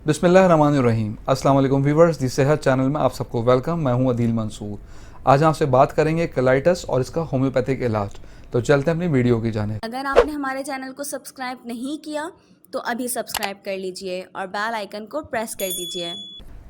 बिस्मिल्लाहिर्रहमानिर्रहीम। अस्सलाम वालेकुम व्यूवर्स, दी सेहत चैनल में आप सबको वेलकम। मैं हूं अदील मंसूर। आज आपसे बात करेंगे कोलाइटिस और इसका होम्योपैथिक इलाज। तो चलते हैं अपनी वीडियो की जाने। अगर आपने हमारे चैनल को सब्सक्राइब नहीं किया तो अभी सब्सक्राइब कर लीजिए और बेल आइकन को प्रेस कर दीजिए।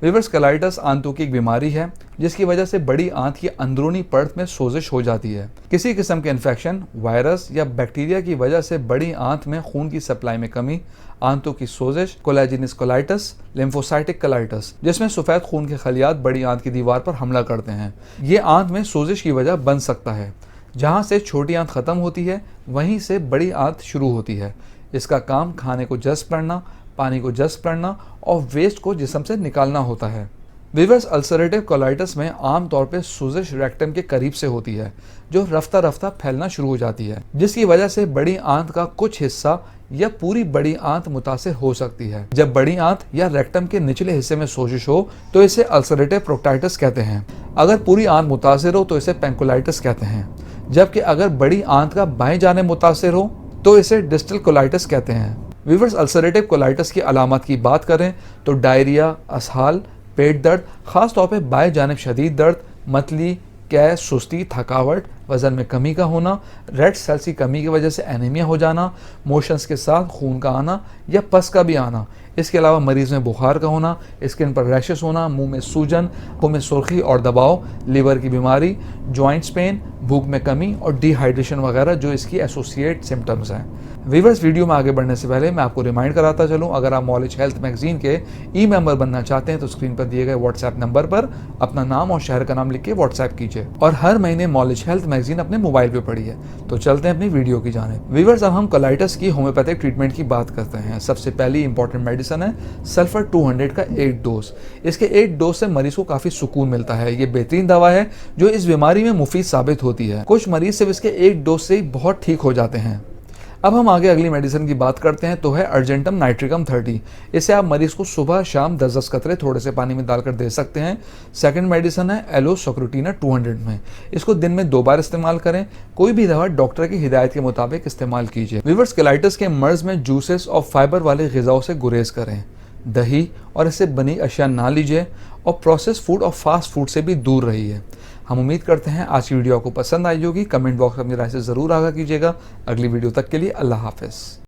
व्यूवर्स, कोलाइटिस आंतों की एक बीमारी है जिसकी वजह से बड़ी आंत की अंदरूनी परत में सोजिश हो जाती है। किसी किस्म के इन्फेक्शन, वायरस या बैक्टीरिया की वजह से बड़ी आंत में खून की सप्लाई में कमी, आंतों की सोजिश, कोलाजिनस कोलाइटिस, लिम्फोसाइटिक कोलाइटिस, जिसमें सफ़ेद खून के खलियात बड़ी आंत की दीवार पर हमला करते हैं। ये आंत में सोजिश की वजह बन सकता है। जहाँ से छोटी आंत ख़त्म होती है वहीं से बड़ी आंत शुरू होती है। इसका काम खाने को जज़्ब करना, पानी को जज़्ब करना और वेस्ट को जिस्म से निकालना होता है। व्यूअर्स, अल्सरेटिव कोलाइटिस में आम तौर पे सोजिश रेक्टम के करीब से होती है जो रफ्ता रफ्ता फैलना शुरू हो जाती है, जिसकी वजह से बड़ी आंत का कुछ हिस्सा या पूरी बड़ी आंत मुतासिर हो सकती है। जब बड़ी आंत या रेक्टम के निचले हिस्से में सोजिश हो तो इसे अल्सरेटिव प्रोक्टाइटिस कहते हैं। अगर पूरी आंत मुतासिर हो तो इसे पेंकुलाइटिस कहते हैं। जबकि अगर बड़ी आंत का बाएं जाने मुतासिर हो तो इसे डिस्टल कोलाइटिस कहते हैं। व्यूअर्स, अल्सरेटिव कोलाइटिस की अलामत की बात करें तो डायरिया, असहाल, पेट दर्द, ख़ास तौर पे बाएं जानिब शदीद दर्द, मतली, गैस, सुस्ती, थकावट, वज़न में कमी का होना, रेड सेल्स की कमी की वजह से एनीमिया हो जाना, मोशंस के साथ खून का आना या पस का भी आना। इसके अलावा मरीज़ में बुखार का होना, स्किन पर रैशेस होना, मुंह में सूजन, आंखों में सुर्खी और दबाव, लीवर की बीमारी, जॉइंट्स पेन, भूख में कमी और डिहाइड्रेशन वगैरह जो इसकी एसोसिएट सिम्टम्स हैं। व्यूअर्स, वीडियो में आगे बढ़ने से पहले मैं आपको रिमाइंड कराता चलूँ, अगर आप नॉलेज हेल्थ मैगजीन के मेंबर बनना चाहते हैं तो स्क्रीन पर दिए गए व्हाट्सएप नंबर पर अपना नाम और शहर का नाम लिख के व्हाट्सएप कीजिए और हर महीने नॉलेज हेल्थ मैगजीन अपने मोबाइल पे पढ़िए। तो चलते हैं अपनी वीडियो की जानिब। व्यूअर्स, अब हम कोलाइटिस की होम्योपैथिक ट्रीटमेंट की बात करते हैं। सबसे पहली इंपॉर्टेंट मेडिसिन है सल्फर 200 का 8 डोज। इसके 8 डोज से मरीज को काफ़ी सुकून मिलता है। ये बेहतरीन दवा है जो इस बीमारी में मुफीद साबित होती है। कुछ मरीज सिर्फ इसके 8 डोज से ही बहुत ठीक हो जाते हैं। अब हम आगे अगली मेडिसिन की बात करते हैं तो है अर्जेंटम नाइट्रिकम 30। इसे आप मरीज को सुबह शाम 10-10 कतरे थोड़े से पानी में डालकर दे सकते हैं। सेकंड मेडिसिन है एलोसोक्रुटिना 200 में। इसको दिन में 2 बार इस्तेमाल करें। कोई भी दवा डॉक्टर की हिदायत के मुताबिक इस्तेमाल कीजिए। व्यूअर्स, कोलाइटिस के मर्ज में जूसेस और फाइबर वाले ग़िज़ाओं से गुरेज करें। दही और इससे बनी अशिया ना लीजिए और प्रोसेस फूड और फास्ट फूड से भी दूर रहिए। हम उम्मीद करते हैं आज की वीडियो आपको पसंद आई होगी। कमेंट बॉक्स में अपनी राय से ज़रूर आगाह कीजिएगा। अगली वीडियो तक के लिए अल्लाह हाफ़िज़।